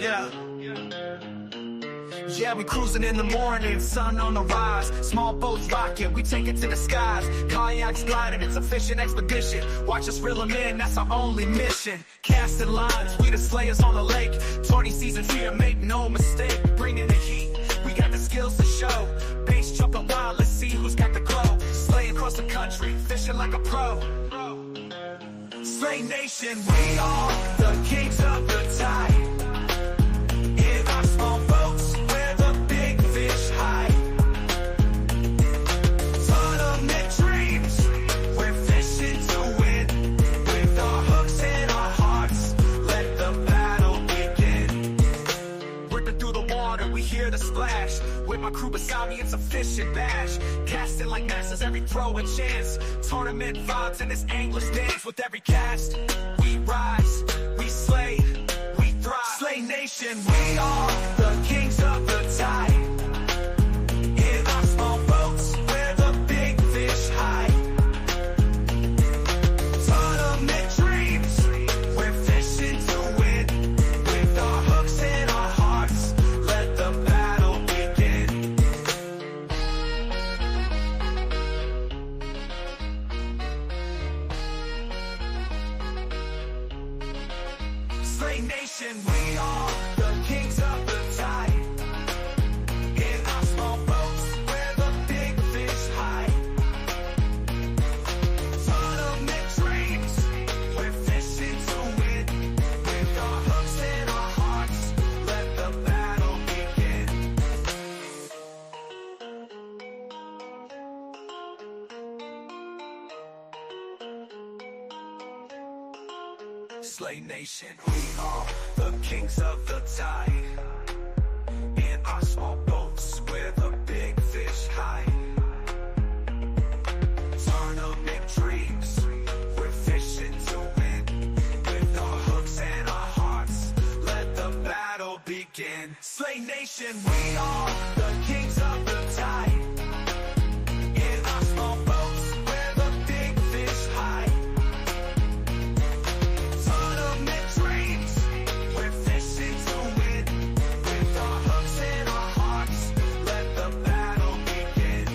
Yeah, we cruising in the morning, sun on the rise. Small boats rocking, we take it to the skies. Kayaks gliding, it's a fishing expedition. Watch us reel them in, that's our only mission. Casting lines, we the slayers on the lake. 20 seasons here, make no mistake. Bringing the heat, we got the skills to show. Bass jumping wild, let's see who's got the glow. Slaying across the country, fishing like a pro. Slay Nation, we are the kings of the tide. In our small boats, where the big fish hide. Tournament dreams, we're fishing to win. With our hooks and our hearts, let the battle begin. Ripping through the water, we hear the splash. With my crew beside me, it's a fishing bash. Casting like masters, every throw a chance. Tournament vibes in this angler's dance. With every cast, we rise, we slay, we thrive. Slay Nation, we are the kings of the tide. In our small boats, where the big fish hide. Tournament dreams, we're fishing to win. With our hooks and our hearts, let the battle begin. Slay Nation, we are the kings of the tide. In our small boats, where the big fish hide. Tournament dreams, we're fishing to win. With our hooks and our hearts, let the battle begin. Slay Nation, we are the kings of the tide. In our small boats, where the big fish hide. Tournament dreams, we're fishing to win. With our hooks and our hearts, let the battle begin. Slay Nation, we are the kings of the tide. In our small boats, where the big fish hide. Tournament dreams, we're fishing to win. With our hooks and our hearts, let the battle begin.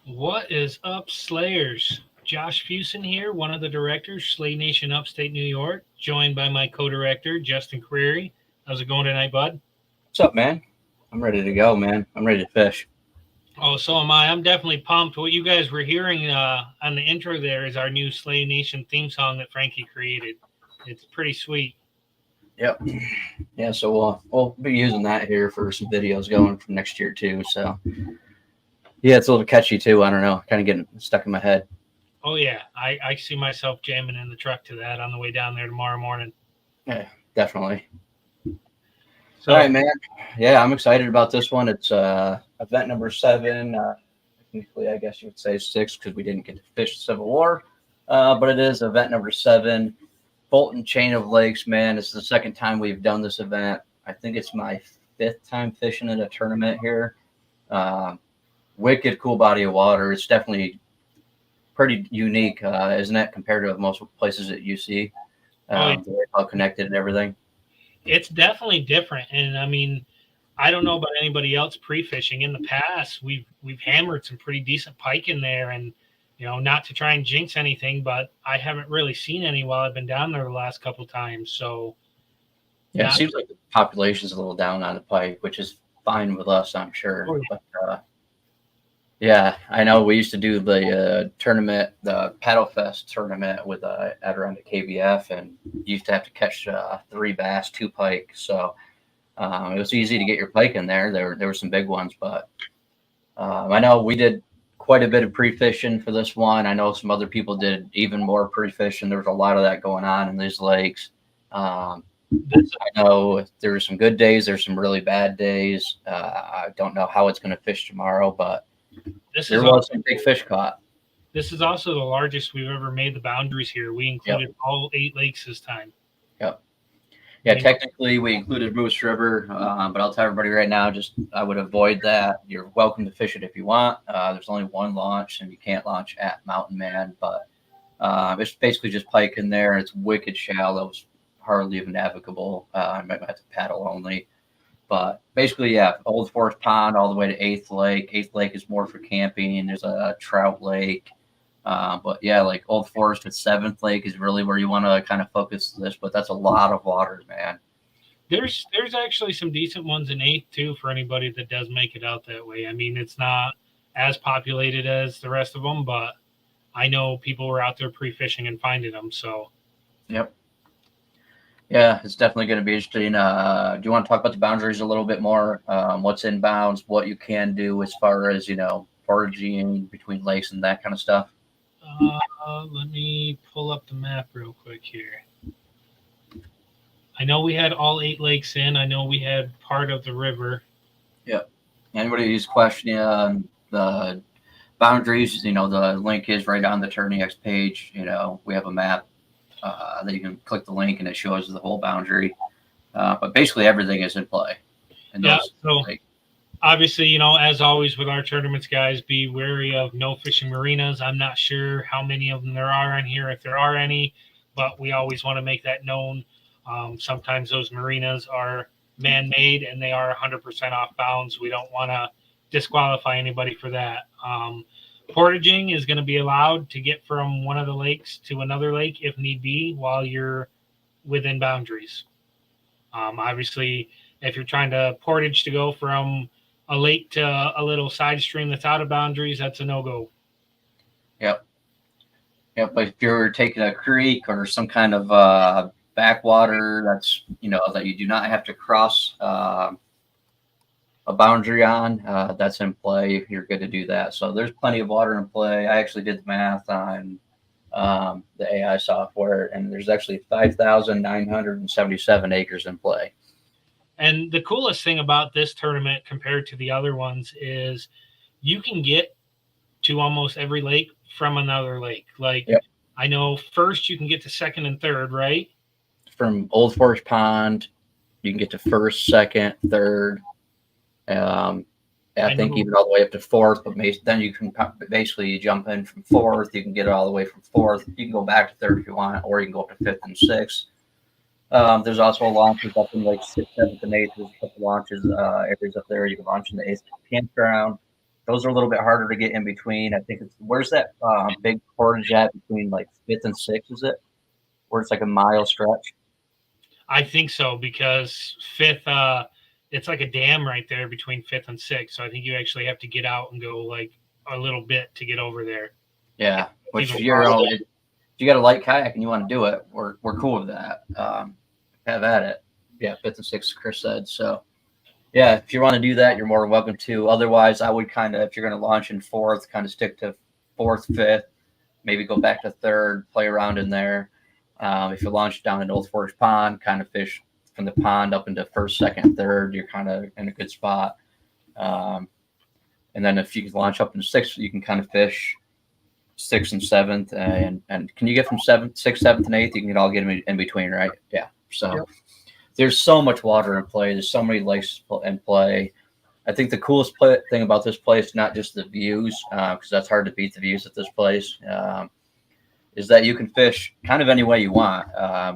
What is up, Slayers? Josh Fusen here, one of the directors, Slay Nation Upstate New York, joined by my co-director, Justin Query. How's it going tonight, bud? What's up, man? I'm ready to go, man. I'm ready to fish. Oh, so am I. I'm definitely pumped. What you guys were hearing on the intro there is our new Slay Nation theme song that Frankie created. It's pretty sweet. Yep. Yeah, so we'll be using that here for some videos going from next year, too. So, yeah, it's a little catchy, too. I don't know. Kind of getting stuck in my head. Oh, yeah. I see myself jamming in the truck to that on the way down there tomorrow morning. Yeah, definitely. So, All right, man. Yeah, I'm excited about this one. It's event number 7. Technically, I guess you would say 6 because we didn't get to fish the Civil War. But it is event number 7. Fulton Chain of Lakes, man. It's the second time we've done this event. I think it's my 5th time fishing in a tournament here. Wicked cool body of water. It's definitely pretty unique, isn't it, compared to most places that you see? Very well connected and everything. It's definitely different. And I mean, I don't know about anybody else pre-fishing. In the past, we've hammered some pretty decent pike in there, and not to try and jinx anything, but I haven't really seen any while I've been down there the last couple times. So yeah, it seems like the population's a little down on the pike, which is fine with us, I'm sure. Oh, yeah. But yeah, I know we used to do the tournament, the Paddle Fest tournament with at around the KBF, and you used to have to catch 3 bass, 2 pike. So it was easy to get your pike in there. There were some big ones, but I know we did quite a bit of pre-fishing for this one. I know some other people did even more pre-fishing. There was a lot of that going on in these lakes. I know there were some good days. There's some really bad days. I don't know how it's going to fish tomorrow, but there was some big fish caught. This is also the largest we've ever made the boundaries here. We included all 8 lakes this time. Yep. Yeah, technically we included Moose River, but I'll tell everybody right now, just I would avoid that. You're welcome to fish it if you want. There's only one launch, and you can't launch at Mountain Man, but it's basically just pike in there, and it's wicked shallow. It's hardly even navigable. I might have to paddle only. But basically, yeah, Old Forest Pond all the way to Eighth Lake. Eighth Lake is more for camping. There's a trout lake. But yeah, like Old Forest at Seventh Lake is really where you want to kind of focus this. But that's a lot of water, man. There's actually some decent ones in Eighth too for anybody that does make it out that way. I mean, it's not as populated as the rest of them, but I know people were out there pre-fishing and finding them. So, yep. Yeah, it's definitely going to be interesting. Do you want to talk about the boundaries a little bit more? What's in bounds, what you can do as far as, foraging between lakes and that kind of stuff? Let me pull up the map real quick here. I know we had all 8 lakes in. I know we had part of the river. Yep. Anybody who's questioning the boundaries, the link is right on the TourneyX page. We have a map that you can click the link and it shows the whole boundary. But basically everything is in play. And obviously, as always with our tournaments, guys, be wary of no fishing marinas. I'm not sure how many of them there are on here, if there are any, but we always want to make that known. Sometimes those marinas are man-made and they are 100% off bounds. We don't want to disqualify anybody for that. Portaging is going to be allowed to get from one of the lakes to another lake if need be while you're within boundaries. Obviously, if you're trying to portage to go from a lake to a little side stream that's out of boundaries, that's a no-go. Yep. But if you're taking a creek or some kind of backwater that's that you do not have to cross a boundary on, that's in play. You're good to do that. So there's plenty of water in play. I actually did the math on the AI software, and there's actually 5,977 acres in play. And the coolest thing about this tournament compared to the other ones is you can get to almost every lake from another lake. Like, yep. I know first you can get to second and third, right? From Old Forest Pond, you can get to first, second, third. I think even all the way up to fourth, but then you can basically jump in from fourth. You can get it all the way from fourth. You can go back to third if you want, or you can go up to fifth and sixth. There's also launches up in like 6th, 7th, and 8th. There's a couple launches areas up there. You can launch in the 8th campground. Those are a little bit harder to get in between. I think where's that big portage at between like 5th and 6th? Is it where it's like a mile stretch? I think so, because 5th, it's like a dam right there between 5th and 6th. So I think you actually have to get out and go like a little bit to get over there. Yeah, which if you got a light kayak and you want to do it, we're cool with that. Have at it. Yeah, 5th and 6th, Chris said. So yeah, if you want to do that, you're more than welcome to. Otherwise, I would kind of, if you're going to launch in 4th, kind of stick to 4th, 5th, maybe go back to 3rd, play around in there. If you launch down in Old Forest Pond, kind of fish from the pond up into 1st, 2nd, 3rd, you're kind of in a good spot. And then if you launch up in 6th, you can kind of fish 6th and 7th. And can you get from 6th, 7th, and 8th? You can all get them in between, right? Yeah. So yep. There's so much water in play. There's so many lakes in play. I think the coolest thing about this place, not just the views, because that's hard to beat the views at this place, is that you can fish kind of any way you want.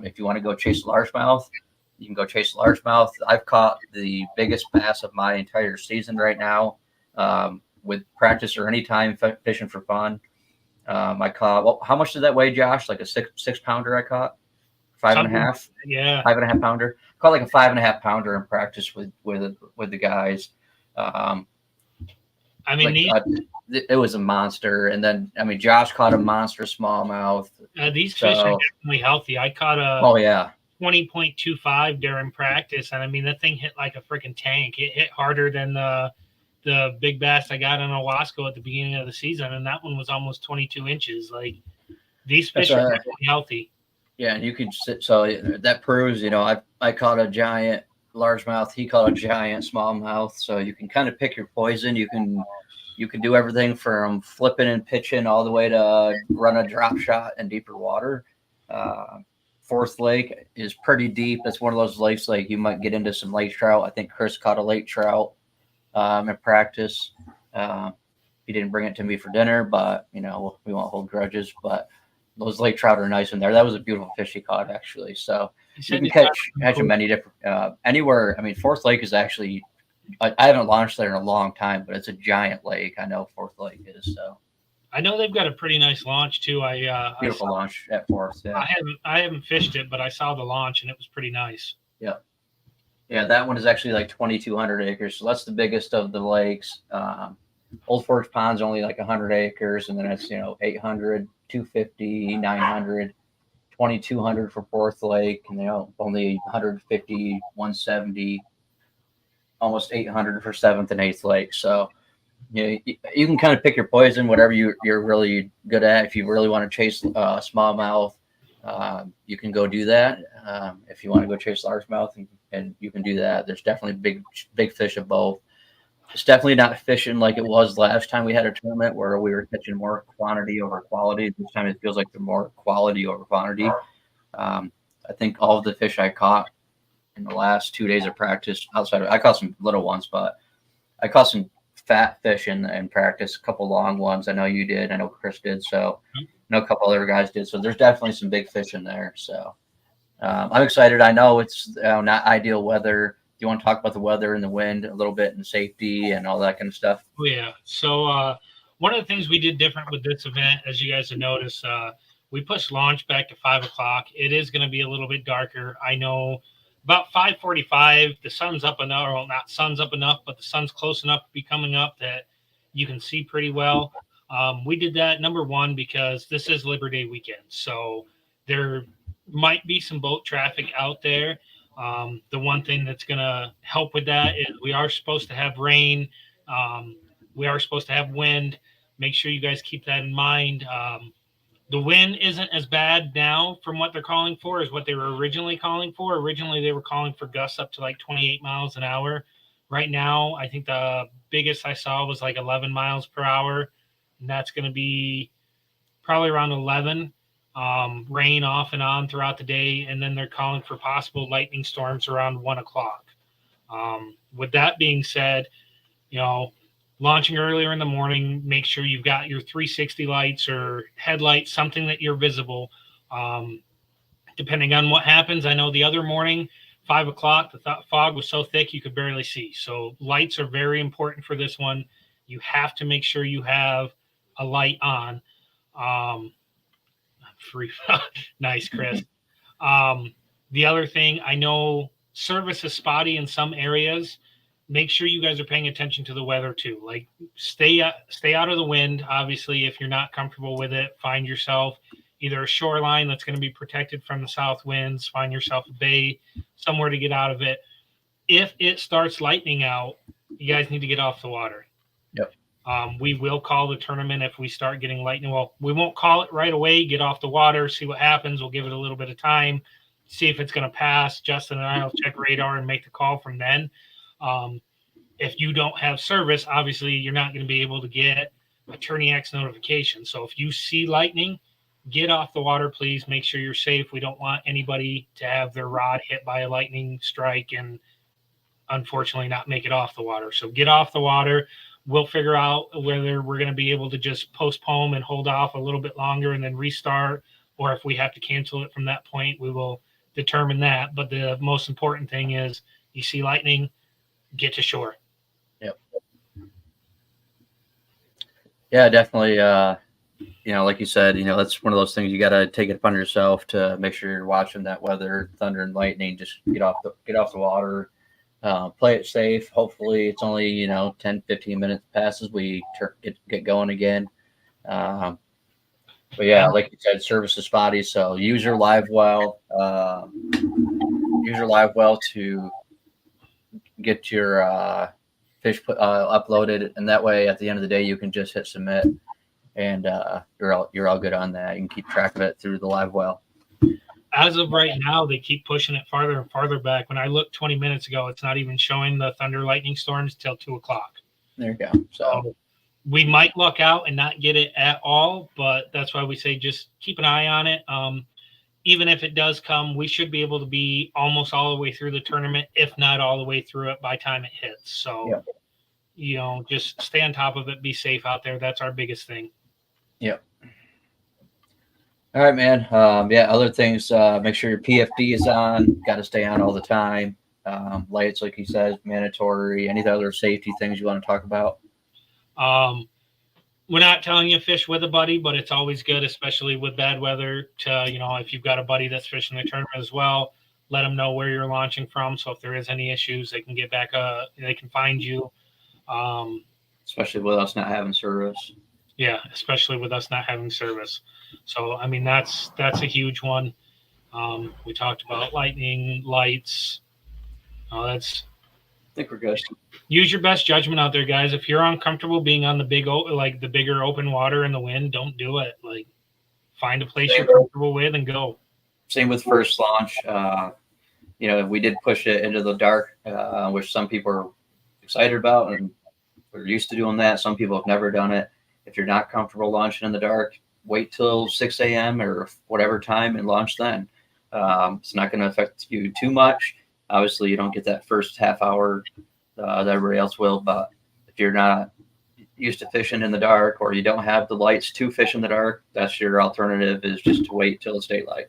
If you want to go chase largemouth, you can go chase largemouth. I've caught the biggest bass of my entire season right now with practice or any time fishing for fun. I caught, how much did that weigh, Josh? Like a six pounder I caught? 5.5? Yeah. 5.5 pounder. I caught like a 5.5 pounder in practice with the guys. It was a monster. And then, Josh caught a monster smallmouth. These fish are definitely healthy. I caught a 20.25 during practice. And that thing hit like a freaking tank. It hit harder than the big bass I got in Owasco at the beginning of the season. And that one was almost 22 inches. Like, these fish are definitely healthy. Yeah, and you can sit. So that proves, I caught a giant largemouth. He caught a giant smallmouth. So you can kind of pick your poison. You can do everything from flipping and pitching all the way to run a drop shot in deeper water. Fourth Lake is pretty deep. It's one of those lakes like you might get into some lake trout. I think Chris caught a lake trout in practice. He didn't bring it to me for dinner, but we won't hold grudges. But those lake trout are nice in there. That was a beautiful fish he caught actually. So you can catch them many different anywhere. I mean, Fourth Lake is actually. I haven't launched there in a long time, but it's a giant lake. I know Fourth Lake is so. I know they've got a pretty nice launch too. Beautiful launch at Fourth. Yeah. I haven't fished it, but I saw the launch and it was pretty nice. Yeah. Yeah, that one is actually like 2,200 acres. So that's the biggest of the lakes. Old Forge Pond's only like 100 acres, and then it's 800, 250, 900, 2,200 for Fourth Lake, and only 150, 170, almost 800 for Seventh and Eighth Lake. So you can kind of pick your poison, whatever you're really good at. If you really want to chase smallmouth, you can go do that. If you want to go chase largemouth, and you can do that. There's definitely big fish of both. It's definitely not fishing like it was last time we had a tournament where we were catching more quantity over quality. This time it feels like they're more quality over quantity. I think all of the fish I caught in the last 2 days of practice, I caught some little ones, but I caught some fat fish in practice, a couple long ones. I know you did. I know Chris did. So I know a couple other guys did. So there's definitely some big fish in there. So I'm excited. I know it's not ideal weather. Do you want to talk about the weather and the wind a little bit and safety and all that kind of stuff? Oh, yeah. So one of the things we did different with this event, as you guys have noticed, we pushed launch back to 5 o'clock. It is going to be a little bit darker. I know about 5:45, the sun's up enough, or not sun's up enough, but the sun's close enough to be coming up that you can see pretty well. We did that, number one, because this is Labor Day weekend. So there might be some boat traffic out there. The one thing that's going to help with that is we are supposed to have rain. We are supposed to have wind. Make sure you guys keep that in mind. The wind isn't as bad now from what they're calling for as what they were originally calling for. Originally, they were calling for gusts up to like 28 miles an hour. Right now, I think the biggest I saw was like 11 miles per hour. And that's going to be probably around 11. Rain off and on throughout the day. And then they're calling for possible lightning storms around 1 o'clock. With that being said, launching earlier in the morning, make sure you've got your 360 lights or headlights, something that you're visible. Depending on what happens, I know the other morning, 5 o'clock, the fog was so thick you could barely see. So lights are very important for this one. You have to make sure you have a light on. Nice, Chris. The other thing, I know service is spotty in some areas. Make sure you guys are paying attention to the weather too. Like stay out of the wind. Obviously, if you're not comfortable with it, find yourself either a shoreline that's going to be protected from the south winds. Find yourself a bay, somewhere to get out of it. If it starts lightning out, you guys need to get off the water. Yep. We will call the tournament if we start getting lightning. Well, we won't call it right away. Get off the water, see what happens. We'll give it a little bit of time, see if it's going to pass. Justin and I will check radar and make the call from then. If you don't have service, obviously you're not going to be able to get a Tourney X notification. So if you see lightning, get off the water, please. Make sure you're safe. We don't want anybody to have their rod hit by a lightning strike and unfortunately not make it off the water. So get off the water. We'll figure out whether we're going to be able to just postpone and hold off a little bit longer and then restart, or if we have to cancel it from that point, we will determine that. But the most important thing is you see lightning, get to shore. Yep. Yeah, definitely. Like you said, that's one of those things you got to take it upon yourself to make sure you're watching that weather, thunder and lightning. Just get off the water, play it safe. Hopefully it's only, 10, 15 minutes passes. We get going again. But yeah, like you said, service is spotty. So use your live well. Use your live well to get your fish uploaded, and that way at the end of the day you can just hit submit, and you're all good on that. You can keep track of it through the live well. As of right now, they keep pushing it farther and farther back. When I looked 20 minutes ago, it's not even showing the thunder lightning storms till 2 o'clock. There you go. So we might luck out and not get it at all, but that's why we say just keep an eye on it. even if it does come, we should be able to be almost all the way through the tournament, if not all the way through it by time it hits. So, Yep. you know, just stay on top of it, be safe out there. That's our biggest thing. Yep. All right, man. Yeah, other things, make sure your PFD is on. Got to stay on all the time. Lights, like he says, mandatory. Any other safety things you want to talk about? We're not telling you fish with a buddy, but it's always good, especially with bad weather, to, you know, if you've got a buddy that's fishing the tournament as well, let them know where you're launching from. So if there is any issues, they can get back, they can find you. Especially with us not having service. Yeah, especially with us not having service. So, I mean, that's a huge one. We talked about lightning, lights. I think we're good. Use your best judgment out there, guys. If you're uncomfortable being on the the bigger open water in the wind, don't do it. Like, find a place you're comfortable with and go. Same with first launch. You know, we did push it into the dark, which some people are excited about, and we're used to doing that. Some people have never done it. If you're not comfortable launching in the dark, wait till 6 a.m. or whatever time and launch then. It's not going to affect you too much. Obviously, you don't get that first half hour that everybody else will, but if you're not used to fishing in the dark or you don't have the lights to fish in the dark, that's your alternative, is just to wait till it's daylight.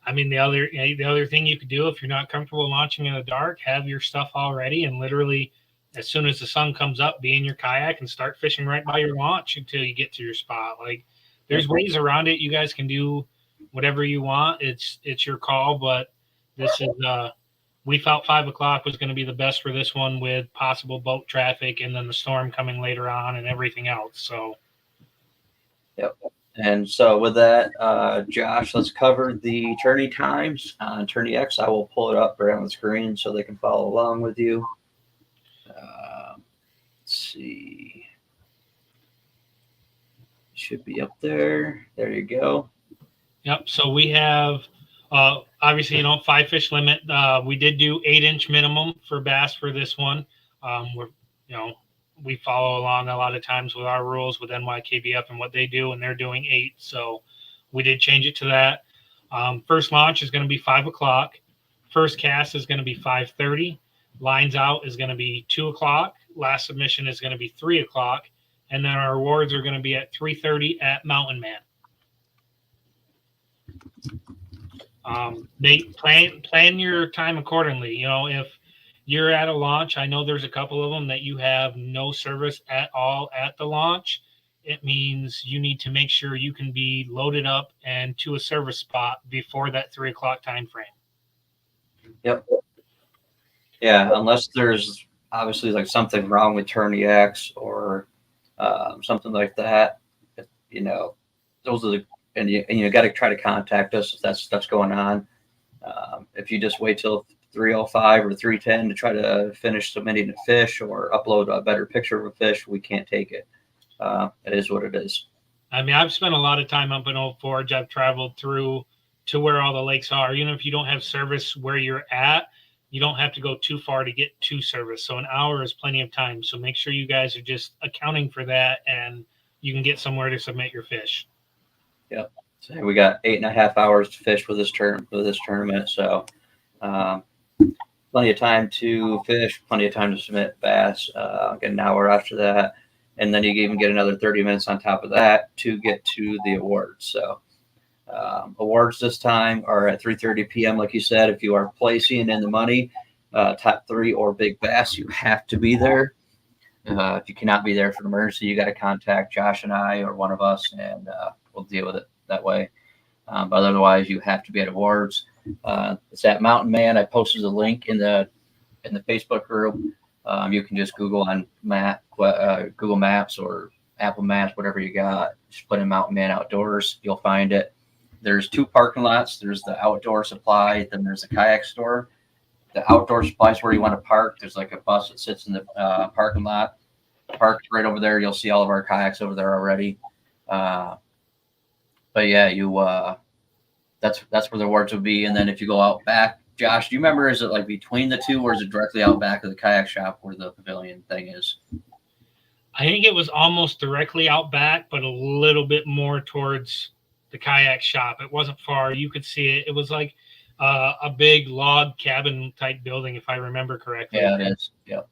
I mean, the other thing you could do if you're not comfortable launching in the dark, have your stuff all ready and literally as soon as the sun comes up, be in your kayak and start fishing right by your launch until you get to your spot. Like, there's ways around it. You guys can do whatever you want. It's your call, but this is we felt 5 o'clock was going to be the best for this one with possible boat traffic and then the storm coming later on and everything else. So, yep. And so with that, Josh, let's cover the tourney times on Tourney X. I will pull it up right on the screen so they can follow along with you. Let's see. Should be up there. There you go. Yep. So we have obviously, 5 fish limit. We did do 8-inch minimum for bass for this one. We follow along a lot of times with our rules with NYKBF and what they do, and they're doing 8. So we did change it to that. First launch is going to be 5 o'clock. First cast is going to be 5:30. Lines out is going to be 2 o'clock. Last submission is going to be 3 o'clock. And then our awards are going to be at 3:30 at Mountain Man. They plan your time accordingly. If you're at a launch, I know there's a couple of them that you have no service at all at the launch. It means you need to make sure you can be loaded up and to a service spot before that 3 o'clock time frame. Yep. Yeah, unless there's obviously like something wrong with Tourney X or something like that. Those are the and you got to try to contact us if that's going on. If you just wait till 3:05 or 3:10 to try to finish submitting a fish or upload a better picture of a fish, we can't take it. It is what it is. I mean, I've spent a lot of time up in Old Forge. I've traveled through to where all the lakes are. If you don't have service where you're at, you don't have to go too far to get to service. So an hour is plenty of time. So make sure you guys are just accounting for that and you can get somewhere to submit your fish. Yep. So we got 8.5 hours to fish with this tournament. So plenty of time to fish, plenty of time to submit bass. Get an hour after that. And then you even get another 30 minutes on top of that to get to the awards. So awards this time are at 3:30 p.m. Like you said, if you are placing in the money, top 3 or big bass, you have to be there. If you cannot be there for an emergency, you got to contact Josh and I or one of us, and we'll deal with it that way. But otherwise, you have to be at awards. It's at Mountain Man. I posted a link in the Facebook group. You can just Google on Google Maps or Apple Maps, whatever you got. Just put in Mountain Man Outdoors. You'll find it. There's 2 parking lots. There's the outdoor supply. Then there's the kayak store. The outdoor supply is where you want to park. There's like a bus that sits in the parking lot. Park right over there. You'll see all of our kayaks over there already. But yeah, that's where the awards will be. And then if you go out back, Josh, do you remember, is it like between the 2 or is it directly out back of the kayak shop where the pavilion thing is? I think it was almost directly out back, but a little bit more towards the kayak shop. It wasn't far. You could see it. It was like a big log cabin type building, if I remember correctly. Yeah, it is. Yep.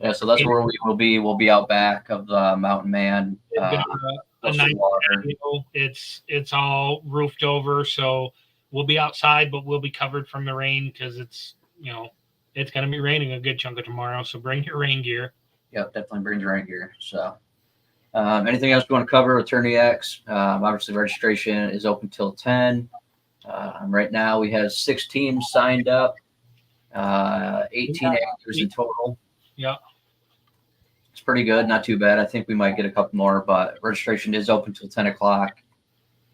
Yeah, so that's where we will be. We'll be out back of the Mountain Man. It's got a Close to nice the water. patio. It's all roofed over, so we'll be outside, but we'll be covered from the rain because it's it's going to be raining a good chunk of tomorrow. So bring your rain gear. Yep, definitely brings right here. So, anything else you want to cover with Tourney X? Obviously, registration is open till 10. Right now, we have 6 teams signed up, 18 actors in total. Yeah. It's pretty good, not too bad. I think we might get a couple more, but registration is open till 10 o'clock.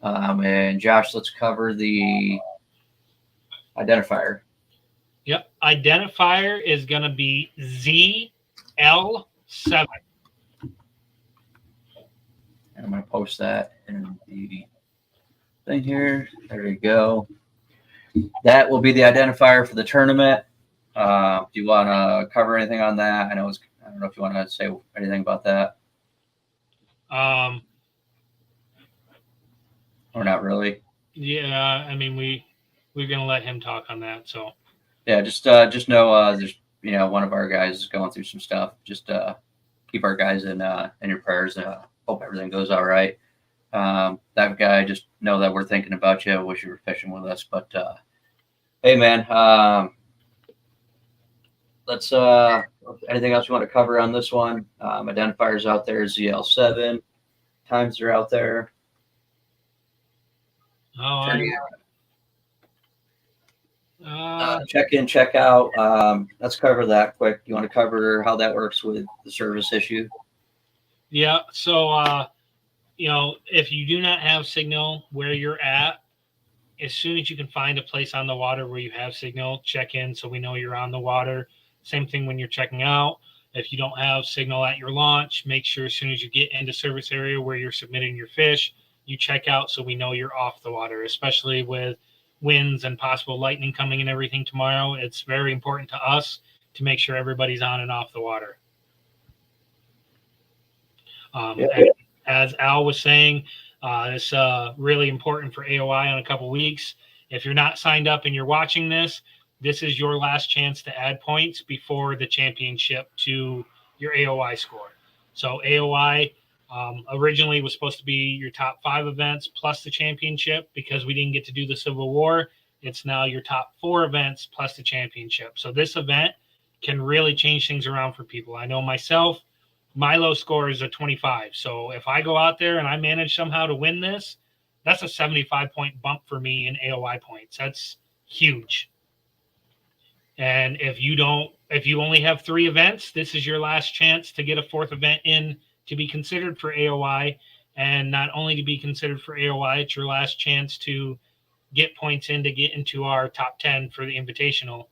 And Josh, let's cover the identifier. Yep. Identifier is going to be ZL7. And I'm going to post that in the thing here. There you go. That will be the identifier for the tournament. Do you want to cover anything on that? I don't know if you want to say anything about that. Or not really. Yeah, I mean we're gonna let him talk on that. So yeah, just know there's one of our guys is going through some stuff. Just keep our guys in your prayers. Hope everything goes all right. That guy, just know that we're thinking about you. Wish you were fishing with us, but hey man, let's anything else you want to cover on this one? Identifiers out there, ZL7 times are out there. Check in, check out. Let's cover that quick. You want to cover how that works with the service issue? Yeah. So, if you do not have signal where you're at, as soon as you can find a place on the water where you have signal, check in so we know you're on the water. Same thing when you're checking out. If you don't have signal at your launch, make sure as soon as you get into service area where you're submitting your fish, you check out so we know you're off the water, especially with winds and possible lightning coming and everything tomorrow. It's very important to us to make sure everybody's on and off the water. As Al was saying, it's really important for AOI in a couple weeks. If you're not signed up and you're watching this, this is your last chance to add points before the championship to your AOI score. So AOI originally was supposed to be your top 5 events plus the championship. Because we didn't get to do the Civil War, it's now your top 4 events plus the championship. So this event can really change things around for people. I know myself, my low score is a 25. So if I go out there and I manage somehow to win this, that's a 75-point bump for me in AOI points. That's huge. And if you only have 3 events, this is your last chance to get a 4th event in to be considered for AOI. And not only to be considered for AOI, it's your last chance to get points in to get into our top 10 for the Invitational,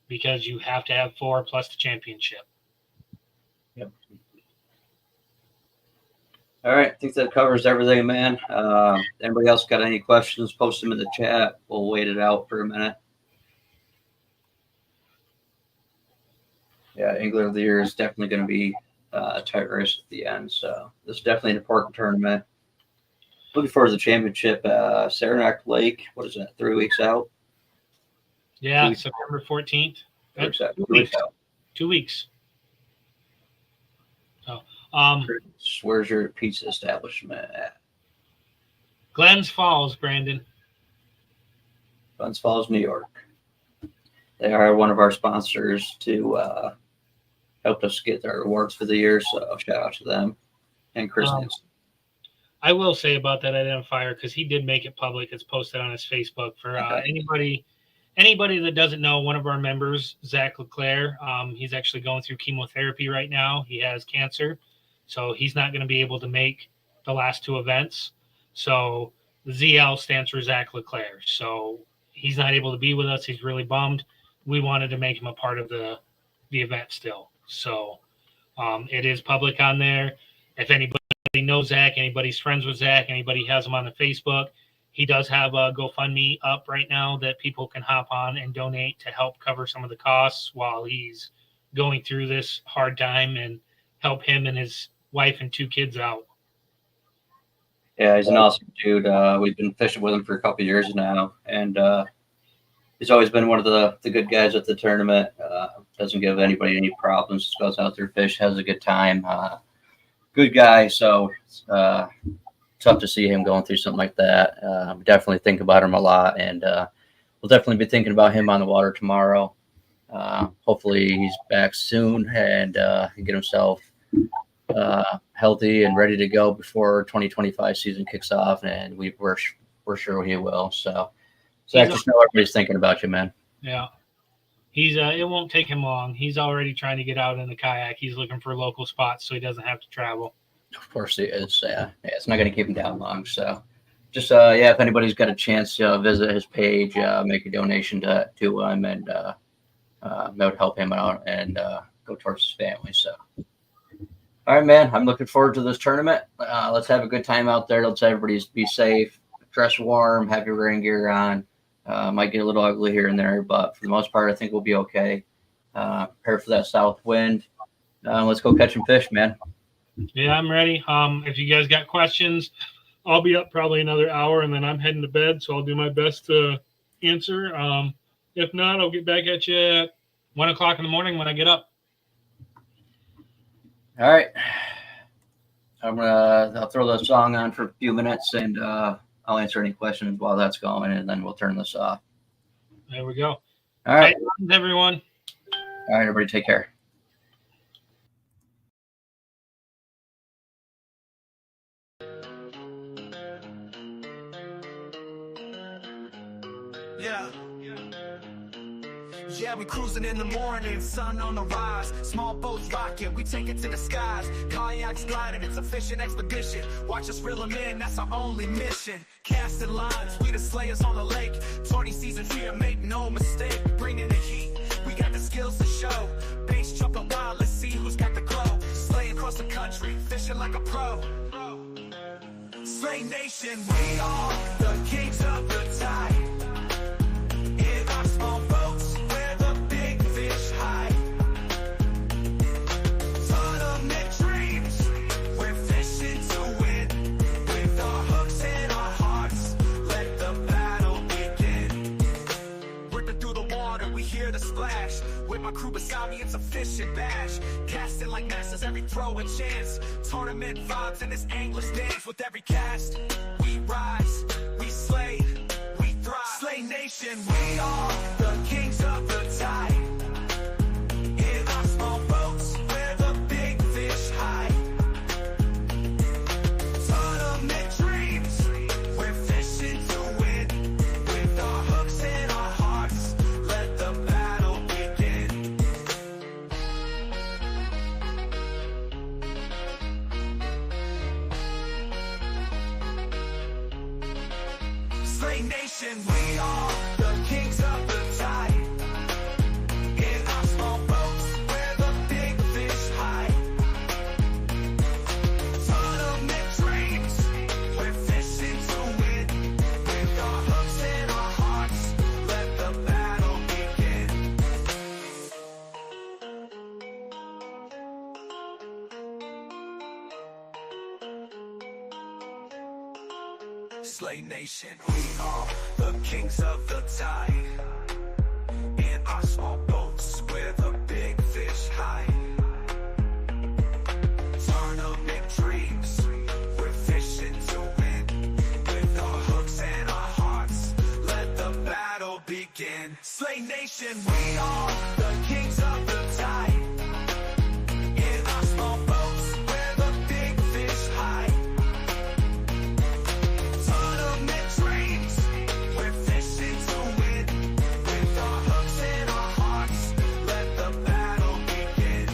because you have to have 4 plus the championship. Yep. All right. I think that covers everything, man. Anybody else got any questions? Post them in the chat. We'll wait it out for a minute. Yeah, Angler of the Year is definitely going to be a tight race at the end. So this is definitely an important tournament. Looking forward to the championship. Saranac Lake, what is that, 3 weeks out? Yeah, September 14th. 2 weeks out. 2 weeks. So, where's your pizza establishment at? Glens Falls, Brandon. Glens Falls, New York. They are one of our sponsors to help us get our awards for the year. So shout out to them and Chris Newsom. I will say about that identifier, because he did make it public. It's posted on his Facebook for anybody that doesn't know. One of our members, Zach Leclerc, he's actually going through chemotherapy right now. He has cancer, so he's not going to be able to make the last 2 events. So ZL stands for Zach Leclerc. So he's not able to be with us. He's really bummed. We wanted to make him a part of the event still. So it is public on there. If anybody knows Zach, anybody's friends with Zach, anybody has him on the Facebook, he does have a GoFundMe up right now that people can hop on and donate to help cover some of the costs while he's going through this hard time and help him and his wife and 2 kids out. Yeah, he's an awesome dude. We've been fishing with him for a couple years now, and he's always been one of the good guys at the tournament. Doesn't give anybody any problems. Just goes out there, fish, has a good time. Good guy. So tough to see him going through something like that. We definitely think about him a lot, and we'll definitely be thinking about him on the water tomorrow. Hopefully he's back soon and get himself healthy and ready to go before 2025 season kicks off, and we're sure he will. So Zach, just know everybody's thinking about you, man. Yeah. He's it won't take him long. He's already trying to get out in the kayak. He's looking for local spots so he doesn't have to travel. Of course he is. Yeah, it's not going to keep him down long. So just if anybody's got a chance to visit his page, make a donation to him, and that would help him out and go towards his family. So all right, man, I'm looking forward to this tournament. Let's have a good time out there. Let's everybody be safe, dress warm, have your rain gear on. Might get a little ugly here and there, but for the most part, I think we'll be okay. Prepare for that south wind. Let's go catch some fish, man. Yeah, I'm ready. If you guys got questions, I'll be up probably another hour, and then I'm heading to bed, so I'll do my best to answer. If not, I'll get back at you at 1 o'clock in the morning when I get up. All right. I'll throw the song on for a few minutes, and I'll answer any questions while that's going, and then we'll turn this off. There we go. All right. Bye, everyone. All right, everybody, take care. Yeah, we cruising in the morning, sun on the rise. Small boats rocking, we take it to the skies. Kayaks gliding, it's a fishing expedition. Watch us reel them in, that's our only mission. Casting lines, we the slayers on the lake. 20 seasons here, make no mistake. Bringing the heat, we got the skills to show. Bass jumping wild, let's see who's got the glow. Slaying across the country, fishing like a pro. Slay Nation, we are the kings of the tide. In our small boats, where the big fish hide. Tournament dreams, we're fishing to win. With our hooks and our hearts, let the battle begin. Ripping through the water, we hear the splash. With my crew beside me, it's a fishing bash. Casting like masters, every throw a chance. Tournament vibes in this angler's dance. With every cast, we rise, we slay, we thrive. Slay Nation, we are the kings of the tide. In our small boats, where the big fish hide. Tournament dreams, we're fishing to win. With our hooks and our hearts, let the battle begin. Slay Nation, we are the kings of the tide. In our small boats, where the big fish hide. Tournament dreams, we're fishing to win. With our hooks and our hearts, let the battle begin. Slay Nation, we are the kings of the tide. In our small boats, where the big fish hide. Tournament dreams, we're fishing to win. With our hooks and our hearts, let the battle begin. Slay Nation, we are the kings of the tide. In our small boats, where the big fish hide. Tournament dreams, we're fishing to win. With our hooks and our hearts, let the battle begin.